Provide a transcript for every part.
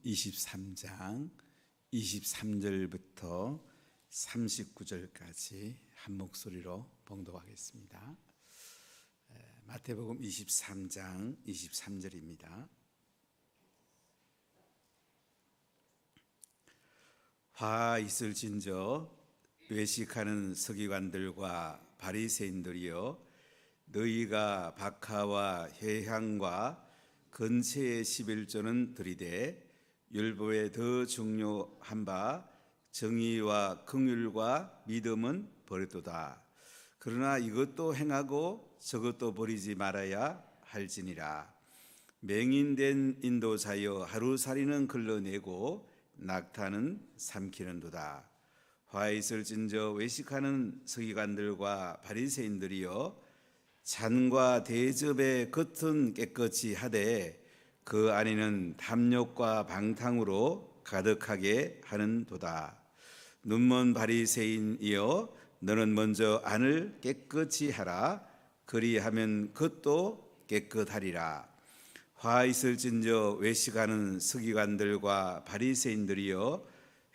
23장 23절부터 39절까지 한 목소리로 봉독하겠습니다. 마태복음 23장 23절입니다. 화 있을진저 외식하는 서기관들과 바리새인들이여, 너희가 박하와 회향과 근체의 11조는 들이되 율법에 더 중요한 바 정의와 긍휼과 믿음은 버렸도다. 그러나 이것도 행하고 저것도 버리지 말아야 할지니라. 맹인된 인도자여, 하루살이는 걸러내고 낙타는 삼키는도다. 화 있을진저 외식하는 서기관들과 바리새인들이여, 잔과 대접의 겉은 깨끗이 하되 그 안에는 탐욕과 방탕으로 가득하게 하는도다. 눈먼 바리새인이여, 너는 먼저 안을 깨끗이 하라. 그리하면 겉도 깨끗하리라. 화 있을진저 외식하는 서기관들과 바리새인들이여,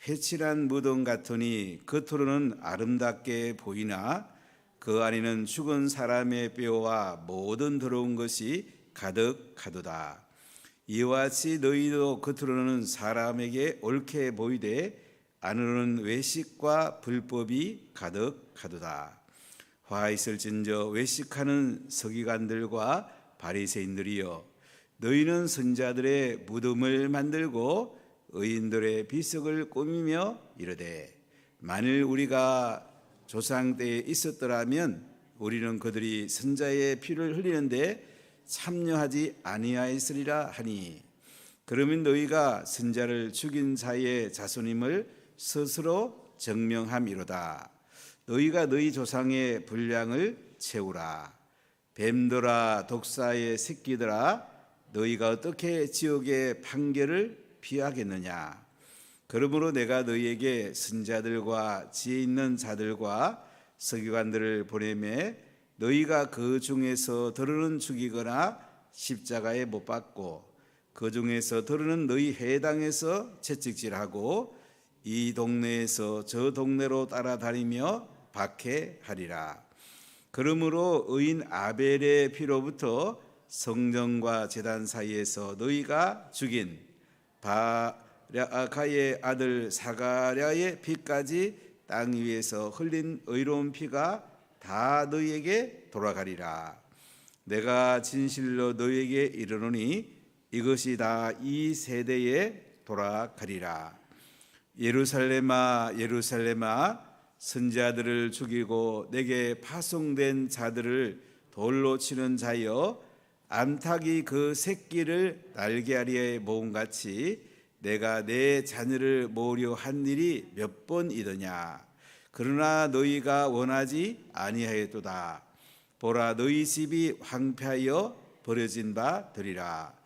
회칠한 무덤 같으니 겉으로는 아름답게 보이나 그 안에는 죽은 사람의 뼈와 모든 더러운 것이 가득하도다. 이와 같이 너희도 겉으로는 사람에게 옳게 보이되 안으로는 외식과 불법이 가득하도다. 화 있을진저 외식하는 서기관들과 바리새인들이여, 너희는 선자들의 무덤을 만들고 의인들의 비석을 꾸미며 이르되, 만일 우리가 조상 때에 있었더라면 우리는 그들이 선자의 피를 흘리는데 참여하지 아니하였으리라 하니, 그러면 너희가 선자를 죽인 자의 자손임을 스스로 증명함이로다. 너희가 너희 조상의 분량을 채우라. 뱀들아, 독사의 새끼들아, 너희가 어떻게 지옥의 판결을 피하겠느냐. 그러므로 내가 너희에게 선자들과 지혜 있는 자들과 서기관들을 보내매 너희가 그 중에서 더러는 죽이거나 십자가에 못 박고 그 중에서 더러는 너희 해당에서 채찍질하고 이 동네에서 저 동네로 따라다니며 박해하리라. 그러므로 의인 아벨의 피로부터 성전과 제단 사이에서 너희가 죽인 바라카의 아들 사가랴의 피까지 땅 위에서 흘린 의로운 피가 다 너희에게 돌아가리라. 내가 진실로 너희에게 이르노니 이것이 다 이 세대에 돌아가리라. 예루살렘아, 예루살렘아, 선자들을 죽이고 내게 파송된 자들을 돌로 치는 자여, 암탉이 그 새끼를 날개아리에 모음같이 내가 내 자녀를 모으려 한 일이 몇 번이더냐. 그러나 너희가 원하지 아니하였도다. 보라, 너희 집이 황폐하여 버려진 바 되리라.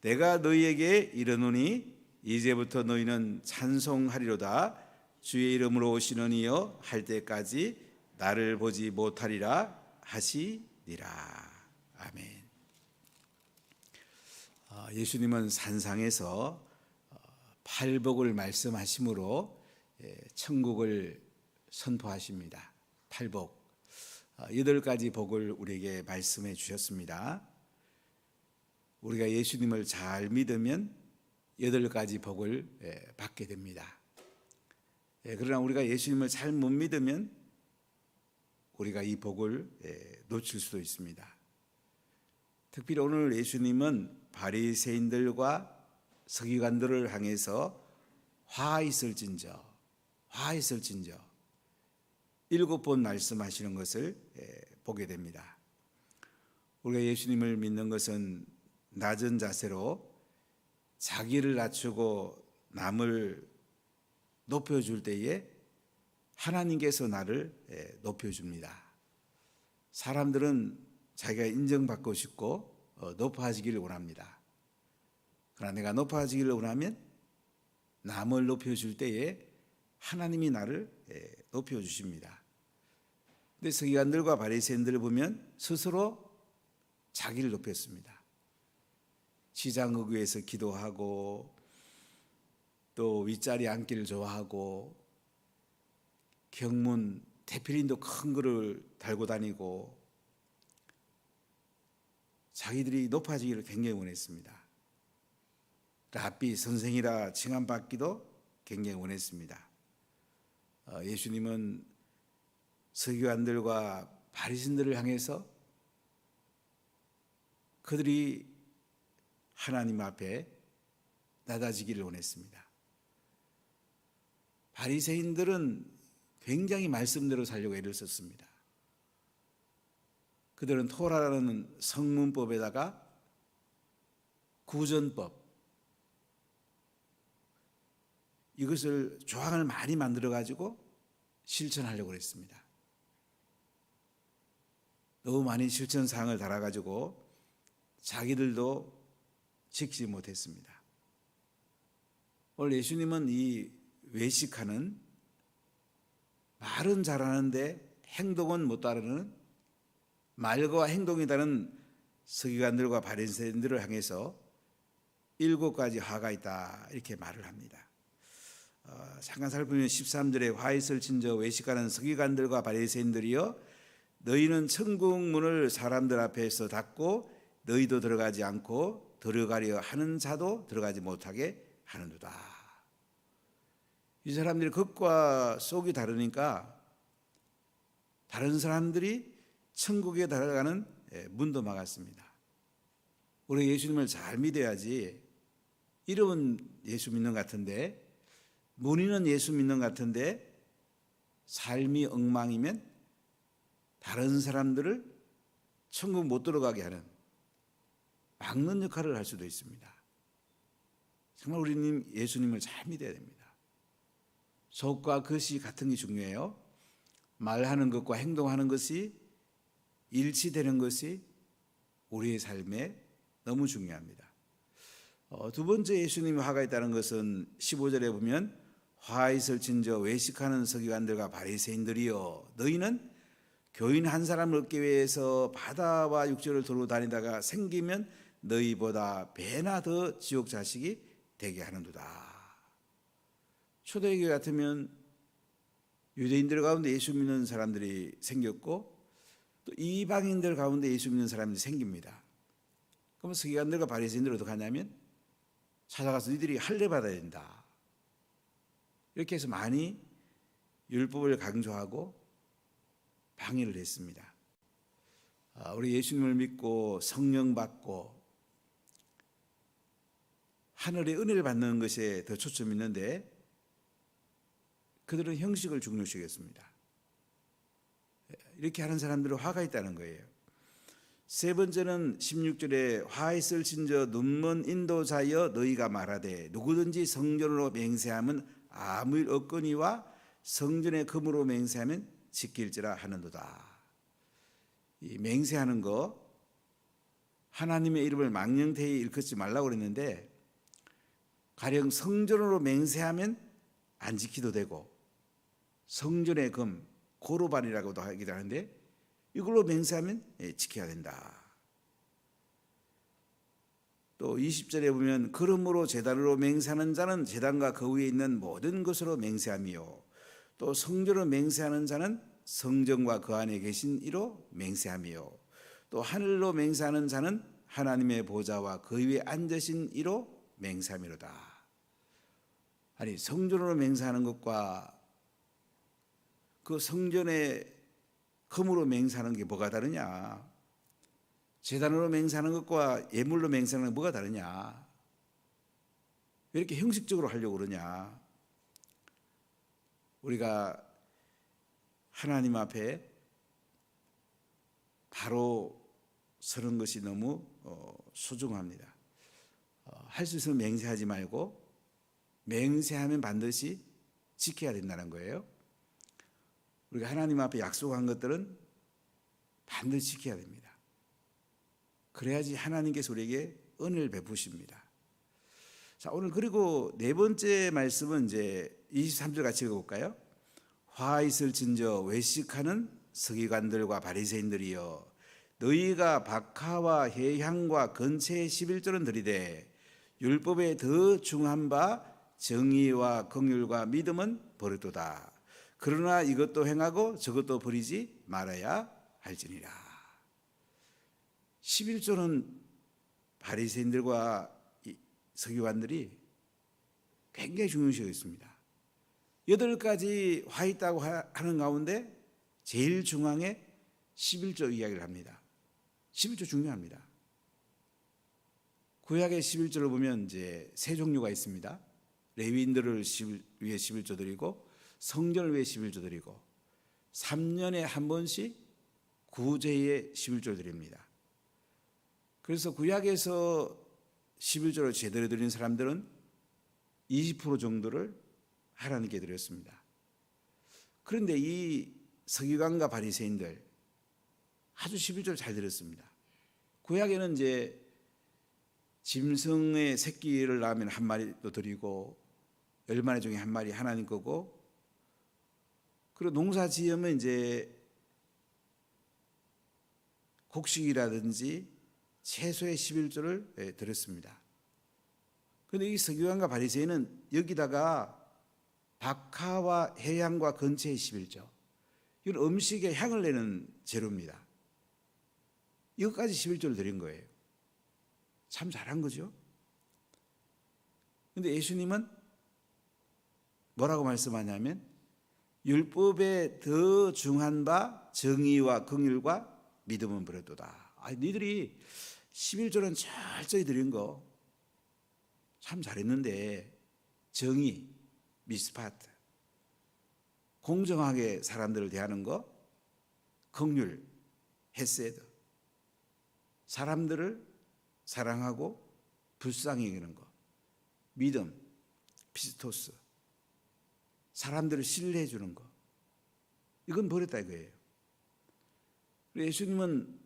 내가 너희에게 이르노니 이제부터 너희는 찬송하리로다. 주의 이름으로 오시는 이여 할 때까지 나를 보지 못하리라 하시니라. 아멘. 예수님은 산상에서 팔복을 말씀하심으로 천국을 선포하십니다. 팔복, 8가지 복을 우리에게 말씀해 주셨습니다. 우리가 예수님을 잘 믿으면 8가지 복을 받게 됩니다. 그러나 우리가 예수님을 잘 못 믿으면 우리가 이 복을 놓칠 수도 있습니다. 특별히 오늘 예수님은 바리새인들과 서기관들을 향해서 화 있을진저 7번 말씀하시는 것을 보게 됩니다. 우리가 예수님을 믿는 것은 낮은 자세로 자기를 낮추고 남을 높여줄 때에 하나님께서 나를 높여줍니다. 사람들은 자기가 인정받고 싶고 높아지기를 원합니다. 그러나 내가 높아지기를 원하면 남을 높여줄 때에 하나님이 나를 높여주십니다. 근데 서기관들과 바리새인들을 보면 스스로 자기를 높였습니다. 시장의회에서 기도하고 또 윗자리 앉기를 좋아하고 경문 테필린도 큰 거를 달고 다니고 자기들이 높아지기를 굉장히 원했습니다. 랍비 선생이라 칭함받기도 굉장히 원했습니다. 예수님은 서기관들과 바리새인들을 향해서 그들이 하나님 앞에 낮아지기를 원했습니다. 바리새인들은 굉장히 말씀대로 살려고 애를 썼습니다. 그들은 토라라는 성문법에다가 구전법 이것을 조항을 많이 만들어 가지고 실천하려고 했습니다. 너무 많이 실천 사항을 달아 가지고 자기들도 지키지 못했습니다. 오늘 예수님은 이 외식하는 말은 잘하는데 행동은 못 따르는 말과 행동이 다른 서기관들과 바리새인들을 향해서 7가지 화가 있다 이렇게 말을 합니다. 잠깐 살펴보면 13절에 화 있을 진저 외식하는 서기관들과 바리새인들이여 너희는 천국 문을 사람들 앞에서 닫고 너희도 들어가지 않고 들어가려 하는 자도 들어가지 못하게 하는도다. 이 사람들이 겉과 속이 다르니까 다른 사람들이 천국에 들어가는 문도 막았습니다. 우리 예수님을 잘 믿어야지. 이름은 예수 믿는 것 같은데 문의는 예수 믿는 것 같은데 삶이 엉망이면 다른 사람들을 천국 못 들어가게 하는 막는 역할을 할 수도 있습니다. 정말 우리는 예수님을 잘 믿어야 됩니다. 속과 겉이 같은 게 중요해요. 말하는 것과 행동하는 것이 일치되는 것이 우리의 삶에 너무 중요합니다. 두 번째 예수님이 화가 있다는 것은 15절에 보면 화 있을 진저 외식하는 서기관들과 바리새인들이여 너희는 교인 한 사람을 얻기 위해서 바다와 육지를 돌고 다니다가 생기면 너희보다 배나 더 지옥 자식이 되게 하는도다. 초대교회 같으면 유대인들 가운데 예수 믿는 사람들이 생겼고 또 이방인들 가운데 예수 믿는 사람들이 생깁니다. 그러면 서기관들과 바리새인들이 어떻게 하냐면 찾아가서 너희들이 할례 받아야 된다. 이렇게 해서 많이 율법을 강조하고 방해를 했습니다. 우리 예수님을 믿고 성령 받고 하늘의 은혜를 받는 것에 더 초점이 있는데 그들은 형식을 중요시 여겼습니다. 이렇게 하는 사람들은 화가 있다는 거예요. 세 번째는 16절에 화 있을 진저 눈먼 인도자여 너희가 말하되 누구든지 성전으로 맹세하면 아무 일 없거니와 성전의 금으로 맹세하면 지킬지라 하는도다. 이 맹세하는 거 하나님의 이름을 망령되이 일컫지 말라고 그랬는데 가령 성전으로 맹세하면 안 지키도 되고 성전의 금 고로반이라고도 하기도 하는데 이걸로 맹세하면 지켜야 된다. 또 20절에 보면 그러므로 제단으로 맹세하는 자는 제단과 그 위에 있는 모든 것으로 맹세하며 또 성전으로 맹세하는 자는 성전과 그 안에 계신 이로 맹세하며 또 하늘로 맹세하는 자는 하나님의 보좌와 그 위에 앉으신 이로 맹세하미로다. 아니 성전으로 맹세하는 것과 그 성전의 금으로 맹세하는 게 뭐가 다르냐? 제단으로 맹세하는 것과 예물로 맹세하는 게 뭐가 다르냐? 왜 이렇게 형식적으로 하려고 그러냐? 우리가 하나님 앞에 바로 서는 것이 너무 소중합니다. 할 수 있으면 맹세하지 말고 맹세하면 반드시 지켜야 된다는 거예요. 우리가 하나님 앞에 약속한 것들은 반드시 지켜야 됩니다. 그래야지 하나님께서 우리에게 은혜를 베푸십니다. 자, 오늘 그리고 네 번째 말씀은 이제 23절 같이 읽어볼까요? 화 있을 진저 외식하는 서기관들과 바리새인들이여 너희가 박하와 해향과 건채의 11조는 드리되 율법에 더 중한 바 정의와 긍휼과 믿음은 버렸도다. 그러나 이것도 행하고 저것도 버리지 말아야 할지니라. 11조는 바리새인들과 서기관들이 굉장히 중요시 여겼습니다. 8가지 화 있다고 하는 가운데 제일 중앙에 11조 이야기를 합니다. 11조 중요합니다. 구약의 11조를 보면 이제 세 종류가 있습니다. 레위인들을 위해 11조 드리고, 성전을 위해 11조 드리고, 3년에 한 번씩 구제에 11조를 드립니다. 그래서 구약에서 11조를 제대로 드린 사람들은 20% 정도를 하나님께 드렸습니다. 그런데 이 서기관과 바리새인들 아주 11조를 잘 드렸습니다. 구약에는 이제 짐승의 새끼를 낳으면 한 마리도 드리고, 10마리 중에 한 마리 하나님 거고, 그리고 농사 지으면 이제 곡식이라든지 채소의 11조를 드렸습니다. 그런데 이 서기관과 바리새인은 여기다가 박하와 해양과 건채의 11조, 이건 음식에 향을 내는 재료입니다. 이것까지 11조를 드린 거예요. 참 잘한 거죠. 그런데 예수님은 뭐라고 말씀하냐면, 율법에 더 중한 바 정의와 긍휼과 믿음은 버렸도다. 니들이 11조는 철저히 드린 거 참 잘했는데, 정의, 미스파트, 공정하게 사람들을 대하는 거, 긍휼, 헤세드, 사람들을 사랑하고 불쌍히 여기는 거, 믿음, 피스토스, 사람들을 신뢰해 주는 거, 이건 버렸다 이거예요. 예수님은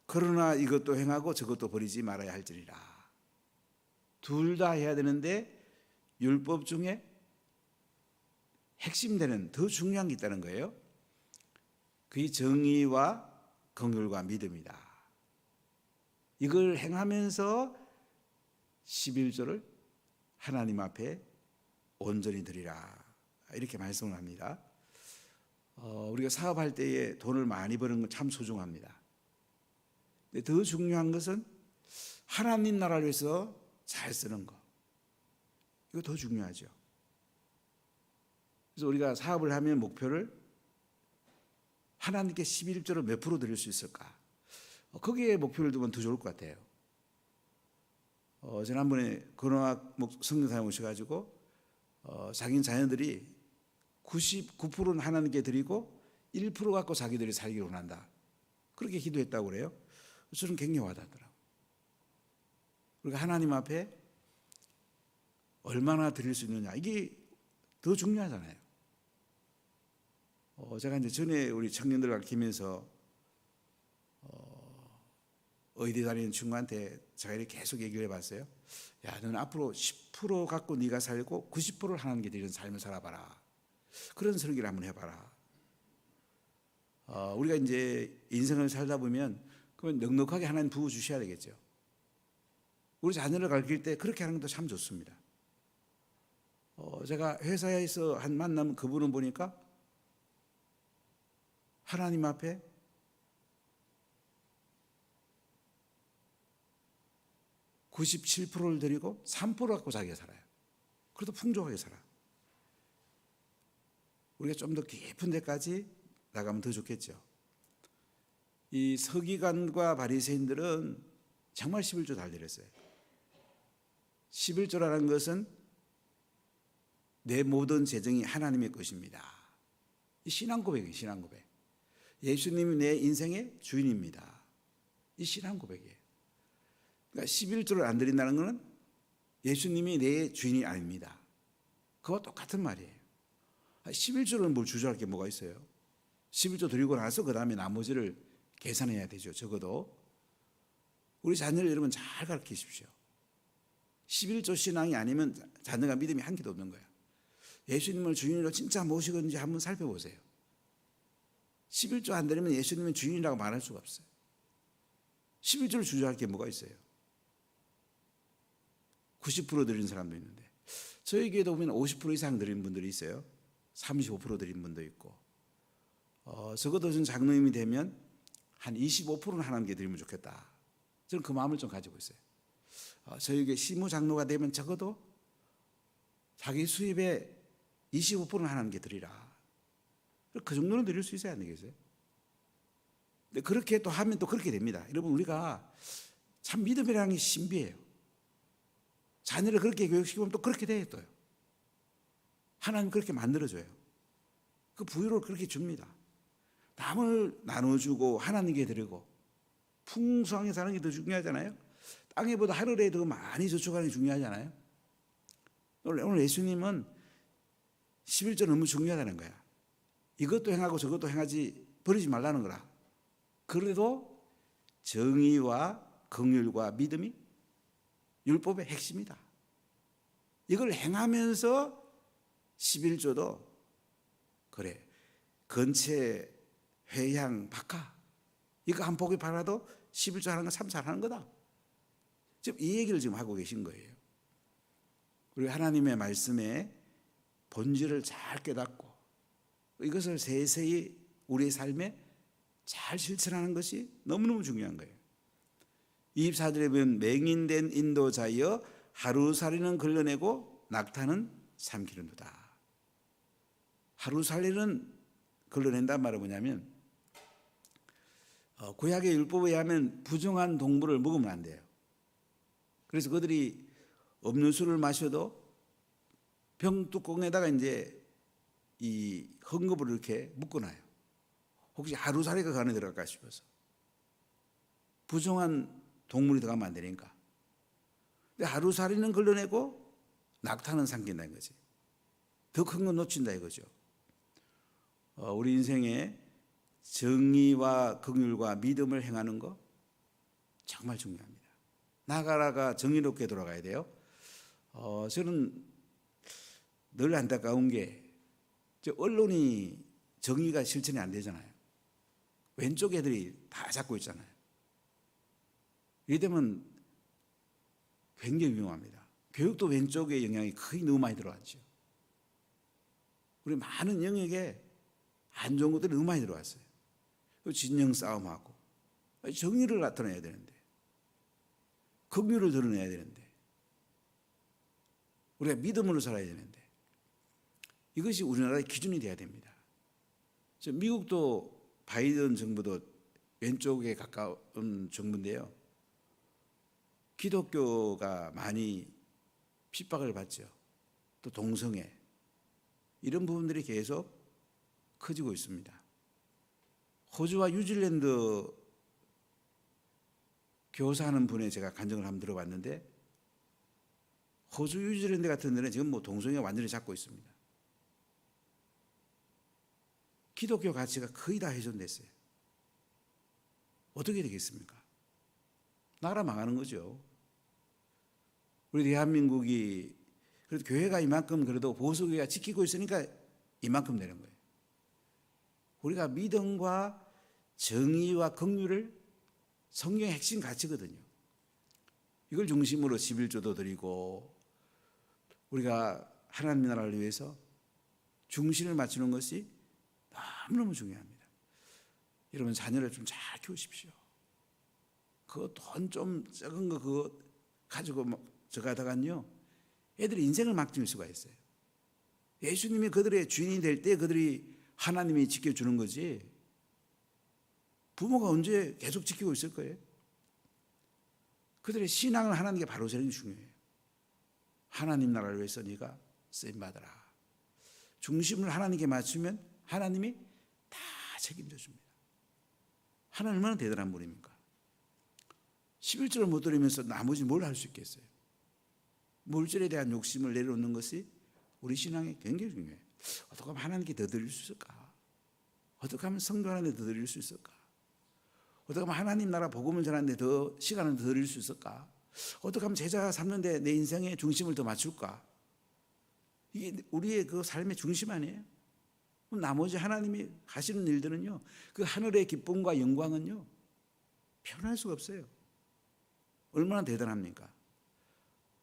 그러나 이것도 행하고 저것도 버리지 말아야 할지니라. 둘 다 해야 되는데 율법 중에 핵심되는 더 중요한 게 있다는 거예요. 그게 정의와 긍휼과 믿음이다. 이걸 행하면서 11조를 하나님 앞에 온전히 드리라, 이렇게 말씀을 합니다. 우리가 사업할 때에 돈을 많이 버는 건 참 소중합니다. 근데 더 중요한 것은 하나님 나라를 위해서 잘 쓰는 거, 이거 더 중요하죠. 그래서 우리가 사업을 하면 목표를 하나님께 11조를 몇 프로 드릴 수 있을까, 거기에 목표를 두면 더 좋을 것 같아요. 지난번에 근호학 성령사님 오셔가지고 자기 자녀들이 99%는 하나님께 드리고 1% 갖고 자기들이 살기를 원한다, 그렇게 기도했다고 그래요. 저는 굉장히 와닿더라고요. 우리가 하나님 앞에 얼마나 드릴 수 있느냐, 이게 더 중요하잖아요. 제가 이제 전에 우리 청년들 가르치면서 의대 다니는 친구한테 제가 이렇게 계속 얘기를 해봤어요. 야, 너는 앞으로 10% 갖고 네가 살고 90%를 하나님께 드리는 삶을 살아봐라. 그런 설교를 한번 해봐라. 우리가 이제 인생을 살다 보면 그러면 넉넉하게 하나님 부어 주셔야 되겠죠. 우리 자녀를 가르칠 때 그렇게 하는 것도 참 좋습니다. 제가 회사에서 한 만남 그분은 보니까 하나님 앞에 (97%를) 드리고 3% 갖고 자기가 살아요. 그래도 풍족하게 살아. 우리가 좀 더 깊은 데까지 나가면 더 좋겠죠. 이 서기관과 바리새인들은 정말 11조 잘 드렸어요. 11조라는 것은 내 모든 재정이 하나님의 것입니다. 이 신앙 고백이에요. 신앙 고백. 예수님이 내 인생의 주인입니다. 이 신앙 고백이에요. 그러니까 11조를 안 드린다는 것은 예수님이 내 주인이 아닙니다. 그와 똑같은 말이에요. 11조를 뭘 주저할 게 뭐가 있어요? 11조 드리고 나서 그 다음에 나머지를 계산해야 되죠. 적어도 우리 자녀를 여러분 잘 가르치십시오. 11조 신앙이 아니면 자녀가 믿음이 한 개도 없는 거예요. 예수님을 주인으로 진짜 모시건지 한번 살펴보세요. 11조 안 드리면 예수님은 주인이라고 말할 수가 없어요. 11조를 주저할 게 뭐가 있어요? 90% 드리는 사람도 있는데 저희 교회도 보면 50% 이상 드린 분들이 있어요. 35% 드린 분도 있고, 적어도 좀 장로님이 되면 한 25%는 하나님께 드리면 좋겠다. 저는 그 마음을 좀 가지고 있어요. 저희 교회 시무 장로가 되면 적어도 자기 수입의 25%는 하나님께 드리라. 그 정도는 드릴 수 있어야 안 되겠어요? 근데 그렇게 또 하면 또 그렇게 됩니다. 여러분, 우리가 참 믿음이라는 게 신비해요. 자녀를 그렇게 교육시키면 또 그렇게 돼요. 또요. 하나님 그렇게 만들어줘요. 그 부유를 그렇게 줍니다. 남을 나눠주고 하나님께 드리고 풍성하게 사는 게 더 중요하잖아요. 땅에보다 하늘에 더 많이 저축하는 게 중요하잖아요. 오늘 예수님은 11조 너무 중요하다는 거야. 이것도 행하고 저것도 행하지 버리지 말라는 거라. 그래도 정의와 긍휼과 믿음이 율법의 핵심이다. 이걸 행하면서 11조도 그래, 건체, 회향, 박하 이거 한 포기 팔아도 11조 하는 건 참 잘하는 거다. 지금 이 얘기를 지금 하고 계신 거예요. 우리 하나님의 말씀의 본질을 잘 깨닫고 이것을 세세히 우리의 삶에 잘 실천하는 것이 너무너무 중요한 거예요. 24절에 보면 맹인된 인도자여 하루살이는 걸러내고 낙타는 삼키는도다. 하루살이는 걸러낸다는 말은 뭐냐면 구약의 율법에 의하면 부정한 동물을 먹으면 안 돼요. 그래서 그들이 음료수를 마셔도 병뚜껑에다가 이제 이 헝겊을 이렇게 묶어놔요. 혹시 하루살이가 그 안에 들어갈까 싶어서. 부정한 동물이 들어가면 안 되니까. 근데 하루살이는 걸러내고 낙타는 삼킨다는 거지. 더 큰 건 놓친다 이거죠. 우리 인생에 정의와 긍휼과 믿음을 행하는 거 정말 중요합니다. 나가라가 정의롭게 돌아가야 돼요. 저는 늘 안타까운 게 언론이 정의가 실천이 안 되잖아요. 왼쪽 애들이 다 잡고 있잖아요. 이래 되면 굉장히 위험합니다. 교육도 왼쪽의 영향이 거의 너무 많이 들어왔죠. 우리 많은 영역에 안 좋은 것들이 너무 많이 들어왔어요. 진영 싸움하고 정의를 나타내야 되는데 긍휼을 드러내야 되는데 우리가 믿음으로 살아야 되는데 이것이 우리나라의 기준이 돼야 됩니다. 미국도 바이든 정부도 왼쪽에 가까운 정부인데요. 기독교가 많이 핍박을 받죠. 또 동성애 이런 부분들이 계속 커지고 있습니다. 호주와 뉴질랜드 교사하는 분의 제가 간증을 한번 들어봤는데 호주, 뉴질랜드 같은 데는 지금 뭐 동성애가 완전히 잡고 있습니다. 기독교 가치가 거의 다 훼손됐어요. 어떻게 되겠습니까? 나라 망하는 거죠. 우리 대한민국이 그래도 교회가 이만큼 그래도 보수교회가 지키고 있으니까 이만큼 되는 거예요. 우리가 믿음과 정의와 긍휼을 성경의 핵심 가치거든요. 이걸 중심으로 11조도 드리고 우리가 하나님 나라를 위해서 중심을 맞추는 것이 너무너무 중요합니다. 여러분 자녀를 좀 잘 키우십시오. 그 돈 좀 적은 거 그거 가지고 저 가다간요 애들이 인생을 망칠 수가 있어요. 예수님이 그들의 주인이 될 때 그들이 하나님이 지켜주는 거지 부모가 언제 계속 지키고 있을 거예요. 그들의 신앙을 하나님께 바로 세우는 게 중요해요. 하나님 나라를 위해서 네가 쓰임받아라. 중심을 하나님께 맞추면 하나님이 다 책임져 줍니다. 하나님 얼마나 대단한 분입니까? 11절을 못 드리면서 나머지 뭘 할 수 있겠어요? 물질에 대한 욕심을 내려놓는 것이 우리 신앙에 굉장히 중요해요. 어떻게 하면 하나님께 더 드릴 수 있을까? 어떻게 하면 성도 하나님께 더 드릴 수 있을까? 어떻게 하면 하나님 나라 복음을 전하는데 더 시간을 더 드릴 수 있을까? 어떻게 하면 제자 삼는데 내 인생의 중심을 더 맞출까? 이게 우리의 그 삶의 중심 아니에요? 나머지 하나님이 하시는 일들은요, 그 하늘의 기쁨과 영광은요, 표현할 수가 없어요. 얼마나 대단합니까?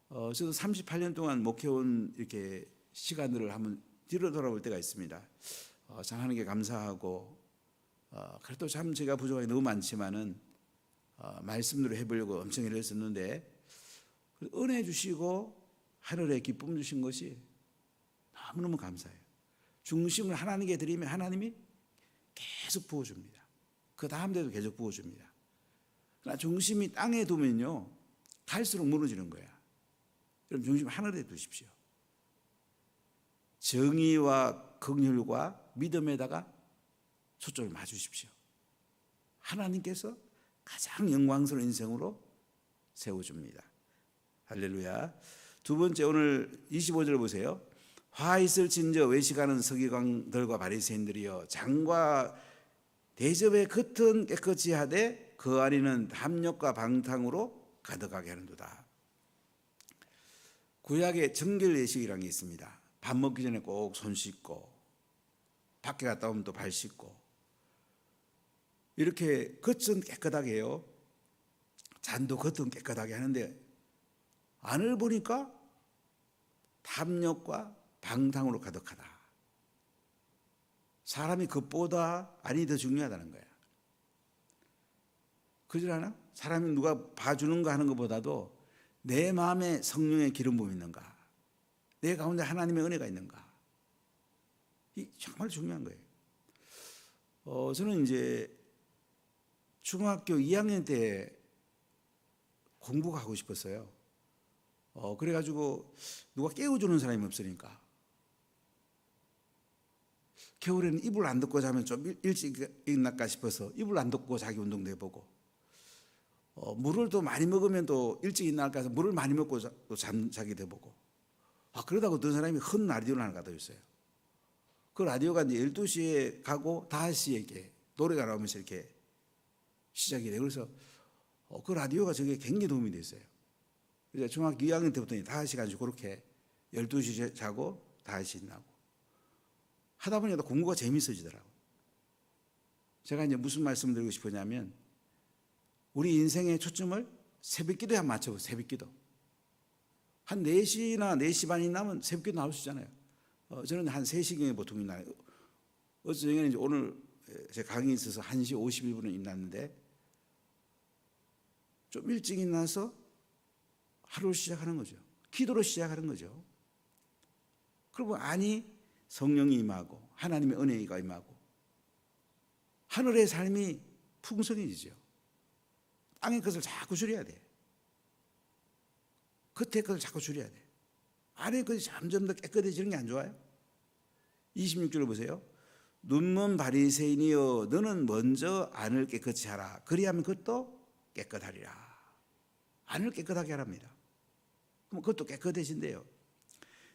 저도 38년 동안 목회온 이렇게 시간들을 한번 뒤로 돌아볼 때가 있습니다. 참 하나님께 감사하고 그래도 참 제가 부족한 게 너무 많지만은 말씀대로 해보려고 엄청 애를 썼는데 은혜 주시고 하늘에 기쁨 주신 것이 너무너무 감사해요. 중심을 하나님께 드리면 하나님이 계속 부어줍니다. 그 다음 때도 계속 부어줍니다. 그러나 중심이 땅에 두면요 갈수록 무너지는 거야. 그럼 중심 하늘에 두십시오. 정의와 긍휼과 믿음에다가 초점을 맞추십시오. 하나님께서 가장 영광스러운 인생으로 세워줍니다. 할렐루야. 두 번째, 오늘 25절 보세요. 화 있을 진저 외식하는 서기관들과 바리새인들이여 장과 대접의 겉은 깨끗이 하되 그 안에는 탐욕과 방탕으로 가득하게 하는도다. 구약에 정결 예식이라는 게 있습니다. 밥 먹기 전에 꼭 손 씻고 밖에 갔다 오면 또 발 씻고 이렇게 겉은 깨끗하게 해요. 잔도 겉은 깨끗하게 하는데 안을 보니까 탐욕과 방탕으로 가득하다. 사람이 겉보다 안이 더 중요하다는 거야. 그러지 않아? 사람이 누가 봐주는가 하는 것보다도 내 마음에 성령의 기름 부음이 있는가, 내 가운데 하나님의 은혜가 있는가, 이 정말 중요한 거예요. 저는 이제 중학교 2학년 때 공부가 하고 싶었어요. 그래가지고 누가 깨워주는 사람이 없으니까 겨울에는 이불 안 덮고 자면 좀 일찍 일어날까 싶어서 이불 안 덮고 자기 운동도 해보고, 물을 또 많이 먹으면 또 일찍 일어날까 해서 물을 많이 먹고 또 자기도 해보고, 그러다가 어떤 사람이 큰 라디오를 하나 갖다 줬어요. 그 라디오가 이제 12시에 가고 5시에 이렇게 노래가 나오면서 이렇게 시작이 돼요. 그래서 그 라디오가 저게 굉장히 도움이 됐어요. 그래서 중학교 2학년 때부터 5시간씩 그렇게 12시에 자고 5시에 일어나고 하다 보니까 공부가 재밌어지더라고요. 제가 이제 무슨 말씀을 드리고 싶으냐면 우리 인생의 초점을 새벽기도에 한번 맞춰보세요. 새벽기도. 한 4시나 4시 반이 나면 새벽기도 나올 수 있잖아요. 저는 한 3시경에 보통 일어나요. 어제 저녁에는 이제 오늘 제 강의 있어서 1시 51분에 일어났는데 좀 일찍 일어나서 하루를 시작하는 거죠. 기도로 시작하는 거죠. 그리고 성령이 임하고 하나님의 은혜가 임하고 하늘의 삶이 풍성해지죠. 땅의 것을 자꾸 줄여야 돼. 겉의 것을 자꾸 줄여야 돼. 안의 것이 점점 더 깨끗해지는 게 안 좋아요? 26절을 보세요. 눈먼 바리새인이여 너는 먼저 안을 깨끗이 하라. 그리하면 그것도 깨끗하리라. 안을 깨끗하게 하랍니다. 그럼 그것도 깨끗해진대요.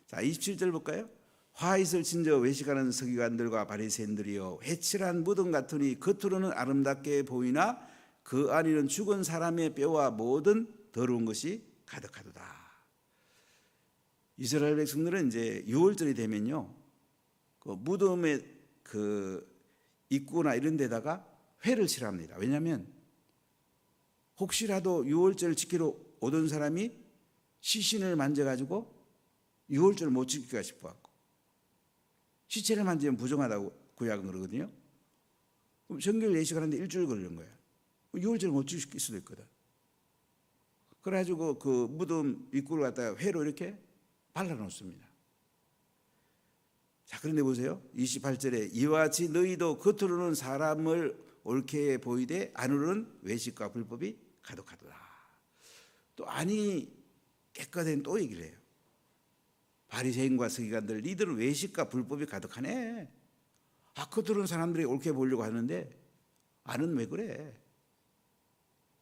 자, 27절 볼까요? 화 있을 진저 외식하는 서기관들과 바리새인들이여 회칠한 무덤 같으니 겉으로는 아름답게 보이나 그 안에는 죽은 사람의 뼈와 모든 더러운 것이 가득하도다. 이스라엘 백성들은 이제 6월절이 되면요, 그 무덤의 그 입구나 이런 데다가 회를 칠합니다. 왜냐하면 혹시라도 6월절을 지키러 오던 사람이 시신을 만져가지고 6월절을 못 지킬까 싶어갖고, 시체를 만지면 부정하다고 구약은 그러거든요. 그럼 정결 예식하는데 일주일 걸리는 거예요. 6월절을 못 지킬 수도 있거든. 그래가지고 그 무덤 입구를 갖다가 회로 이렇게 발라놓습니다. 자, 그런데 보세요. 28절에 이와 같이 너희도 겉으로는 사람을 옳게 보이되 안으로는 외식과 불법이 가득하도다. 또 안이 깨끗한 또 얘기를 해요. 바리새인과 서기관들 니들은 외식과 불법이 가득하네. 겉으로는 사람들이 옳게 보려고 하는데 안은 왜 그래?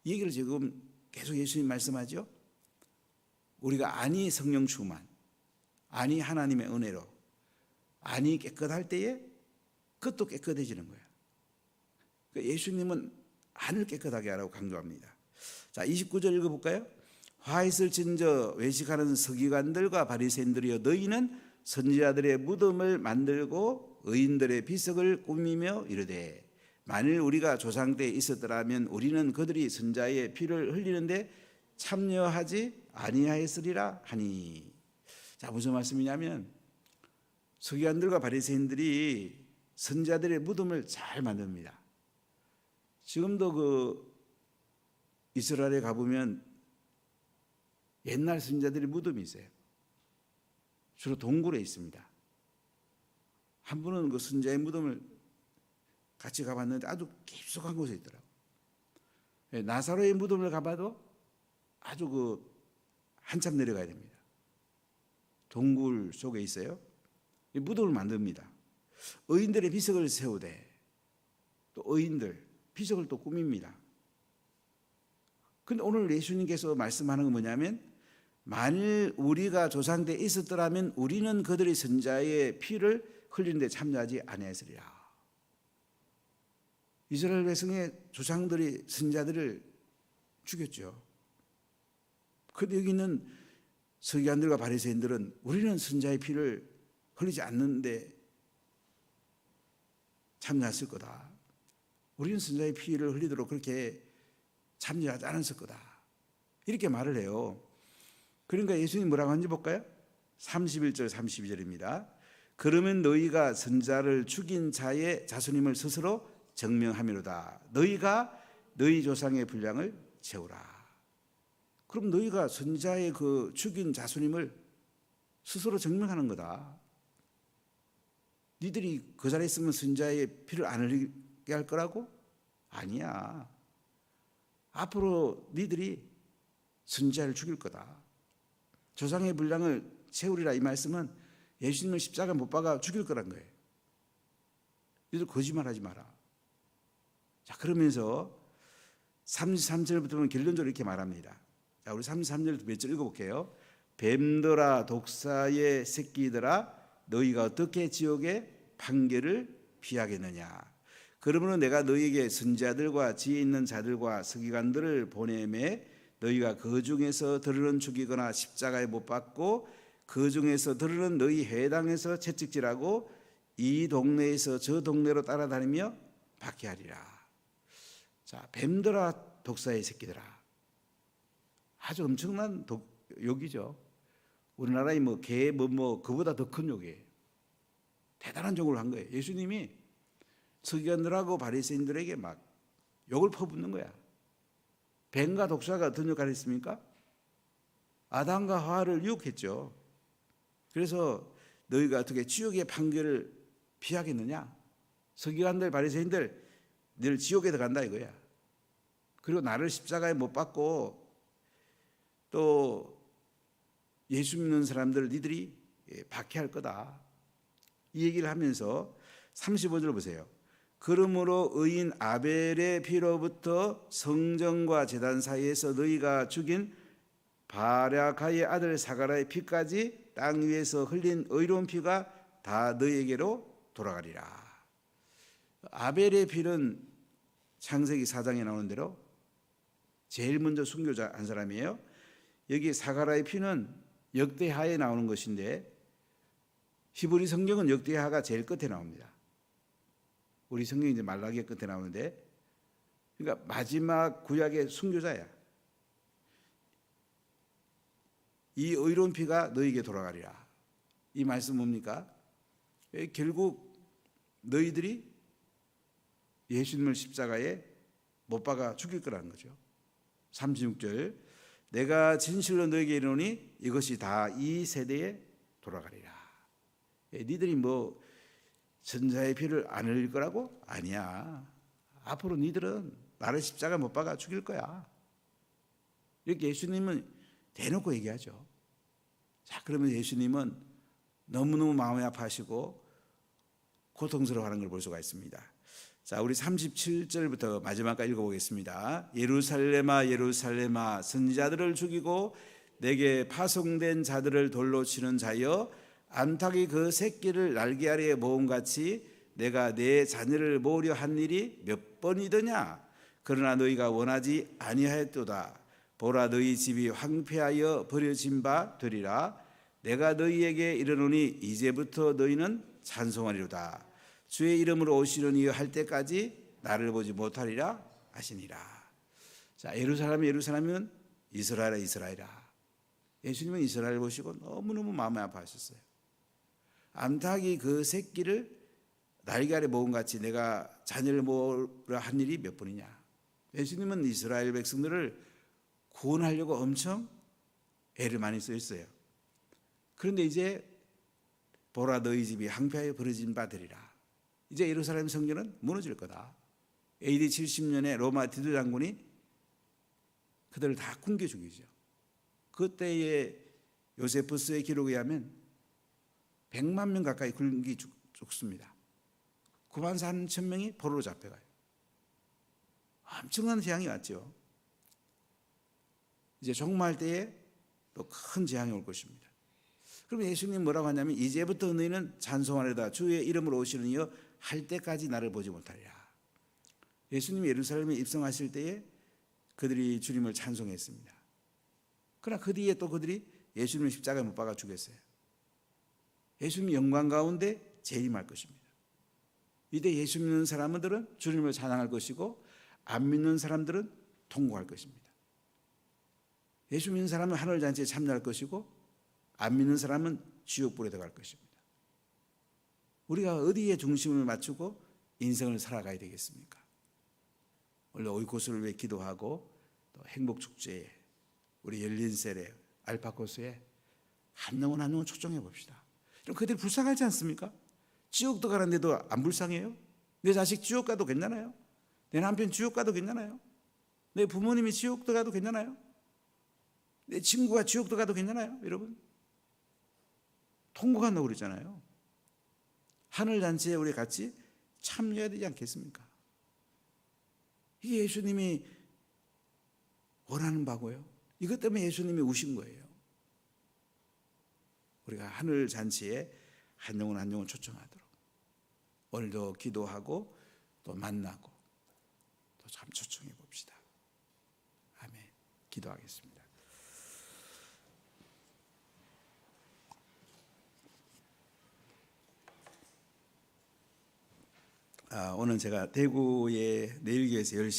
이 얘기를 지금 계속 예수님 말씀하죠. 우리가 안이 성령 충만, 안이 하나님의 은혜로, 안이 깨끗할 때에 그것도 깨끗해지는 거예요. 예수님은 안을 깨끗하게 하라고 강조합니다. 자, 29절 읽어볼까요? 화 있을 진저 외식하는 서기관들과 바리새인들이여 너희는 선지자들의 무덤을 만들고 의인들의 비석을 꾸미며 이르되 만일 우리가 조상 때에 있었더라면 우리는 그들이 선자의 피를 흘리는데 참여하지 아니하였으리라 하니. 자, 무슨 말씀이냐면 서기관들과 바리새인들이 선지자들의 무덤을 잘 만듭니다. 지금도 그 이스라엘에 가보면 옛날 선지자들의 무덤이 있어요. 주로 동굴에 있습니다. 한 분은 그 선지자의 무덤을 같이 가봤는데 아주 깊숙한 곳에 있더라고요. 나사로의 무덤을 가봐도 아주 그 한참 내려가야 됩니다. 동굴 속에 있어요. 이 무덤을 만듭니다. 의인들의 비석을 세우되 또 의인들 비석을 또 꾸밉니다. 근데 오늘 예수님께서 말씀하는 건 뭐냐면 만일 우리가 조상 때 있었더라면 우리는 그들의 선자의 피를 흘리는 데 참여하지 아니하였으리라. 이스라엘 백성의 조상들이 선자들을 죽였죠. 그런데 여기 있는 서기관들과 바리새인들은 우리는 선자의 피를 흘리지 않는데 참여했을 거다. 우리는 선자의 피를 흘리도록 그렇게 참여하지 않았을 거다. 이렇게 말을 해요. 그러니까 예수님이 뭐라고 하는지 볼까요? 31절 32절입니다. 그러면 너희가 선자를 죽인 자의 자손임을 스스로 증명하미로다. 너희가 너희 조상의 분량을 채우라. 그럼 너희가 선자의 그 죽인 자손임을 스스로 증명하는 거다. 니들이 그 자리에 있으면 선자의 피를 안 흘리게 할 거라고? 아니야. 앞으로 니들이 선자를 죽일 거다. 조상의 분량을 채우리라 이 말씀은 예수님을 십자가 못 박아 죽일 거란 거예요. 니들 거짓말하지 마라. 자, 그러면서 33절부터 보면 결론적으로 이렇게 말합니다. 자, 우리 33절 몇 절 읽어볼게요. 뱀들아 독사의 새끼들아 너희가 어떻게 지옥의 판결을 피하겠느냐. 그러므로 내가 너희에게 선지자들과 지혜 있는 자들과 서기관들을 보내매 너희가 그 중에서 들으는 죽이거나 십자가에 못 박고 그 중에서 들으는 너희 회당에서 채찍질하고 이 동네에서 저 동네로 따라다니며 박해하리라. 자, 뱀들아 독사의 새끼들아. 아주 엄청난 욕이죠. 우리나라의 뭐 개 그보다 더 큰 욕이에요. 대단한 욕을 한 거예요. 예수님이 서기관들하고 바리새인들에게 막 욕을 퍼붓는 거야. 뱀과 독사가 어떤 역할을 했습니까? 아담과 하와를 유혹했죠. 그래서 너희가 어떻게 지옥의 판결을 피하겠느냐? 서기관들 바리새인들 늘 지옥에 들어간다 이거야. 그리고 나를 십자가에 못 박고 또 예수 믿는 사람들 니들이 박해할 거다. 이 얘기를 하면서 35절 보세요. 그러므로 의인 아벨의 피로부터 성전과 제단 사이에서 너희가 죽인 바랴가의 아들 사가라의 피까지 땅 위에서 흘린 의로운 피가 다 너희에게로 돌아가리라. 아벨의 피는 창세기 4장에 나오는 대로 제일 먼저 순교자 한 사람이에요. 여기 사가라의 피는 역대하에 나오는 것인데 히브리 성경은 역대하가 제일 끝에 나옵니다. 우리 성경이 이제 말라기 끝에 나오는데, 그러니까 마지막 구약의 순교자야. 이 의로운 피가 너희에게 돌아가리라. 이 말씀 뭡니까? 결국 너희들이 예수님을 십자가에 못 박아 죽일 거라는 거죠. 36절 내가 진실로 너희에게 이르노니 이것이 다 이 세대에 돌아가리라. 니들이 뭐 선자의 피를 안 흘릴 거라고? 아니야. 앞으로 니들은 나를 십자가 못 박아 죽일 거야. 이렇게 예수님은 대놓고 얘기하죠. 자, 그러면 예수님은 너무너무 마음이 아파하시고 고통스러워하는 걸 볼 수가 있습니다. 자, 우리 37절부터 마지막까지 읽어보겠습니다. 예루살렘아 예루살렘아 선지자들을 죽이고 내게 파송된 자들을 돌로 치는 자여 암탉이 그 새끼를 날개 아래에 모음같이 내가 내 자녀를 모으려 한 일이 몇 번이더냐. 그러나 너희가 원하지 아니하였도다. 보라 너희 집이 황폐하여 버려진 바 되리라. 내가 너희에게 이르노니 이제부터 너희는 찬송하리로다. 주의 이름으로 오시려니 할 때까지 나를 보지 못하리라 하시니라. 자, 예루살렘 예루살렘은 이스라엘아 이스라엘아. 예수님은 이스라엘 보시고 너무너무 마음이 아파하셨어요. 암탉이 그 새끼를 날개 아래 모음같이 내가 자녀를 모으려 한 일이 몇 번이냐. 예수님은 이스라엘 백성들을 구원하려고 엄청 애를 많이 쓰였어요. 그런데 이제 보라 너희 집이 황폐하여 버려진 바 되리라. 이제 예루살렘 성전은 무너질 거다. AD 70년에 로마 디도 장군이 그들을 다 굶겨 죽이죠. 그때의 요세푸스의 기록에 의하면 100만 명 가까이 굶겨 죽습니다. 9만 3천 명이 포로로 잡혀가요. 엄청난 재앙이 왔죠. 이제 종말 때에 또 큰 재앙이 올 것입니다. 그럼 예수님 뭐라고 하냐면 이제부터 너희는 찬송하리다 주의 이름으로 오시는 이여 할 때까지 나를 보지 못하리라. 예수님이 예루살렘에 입성하실 때에 그들이 주님을 찬송했습니다. 그러나 그 뒤에 또 그들이 예수님을 십자가에 못 박아 죽였어요. 예수님 영광 가운데 재림할 것입니다. 이때 예수 믿는 사람들은 주님을 찬양할 것이고 안 믿는 사람들은 통곡할 것입니다. 예수 믿는 사람은 하늘잔치에 참여할 것이고 안 믿는 사람은 지옥불에 들어갈 것입니다. 우리가 어디에 중심을 맞추고 인생을 살아가야 되겠습니까? 원래 오이코스를 위해 기도하고 또 행복축제에 우리 열린셀에 알파코스에 한 영혼 한 영혼 초청해 봅시다. 그럼 그들이 불쌍하지 않습니까? 지옥도 가는데도 안 불쌍해요? 내 자식 지옥 가도 괜찮아요? 내 남편 지옥 가도 괜찮아요? 내 부모님이 지옥 가도 괜찮아요? 내 친구가 지옥 가도 괜찮아요? 여러분 통곡한다고 그랬잖아요. 하늘잔치에 우리 같이 참여해야 되지 않겠습니까? 이게 예수님이 원하는 바고요. 이것 때문에 예수님이 우신 거예요. 우리가 하늘잔치에 한 영혼 한 영혼 초청하도록 오늘도 기도하고 또 만나고 또 참 초청해 봅시다. 아멘. 기도하겠습니다. 오늘 제가 대구의 내일교회에서 10시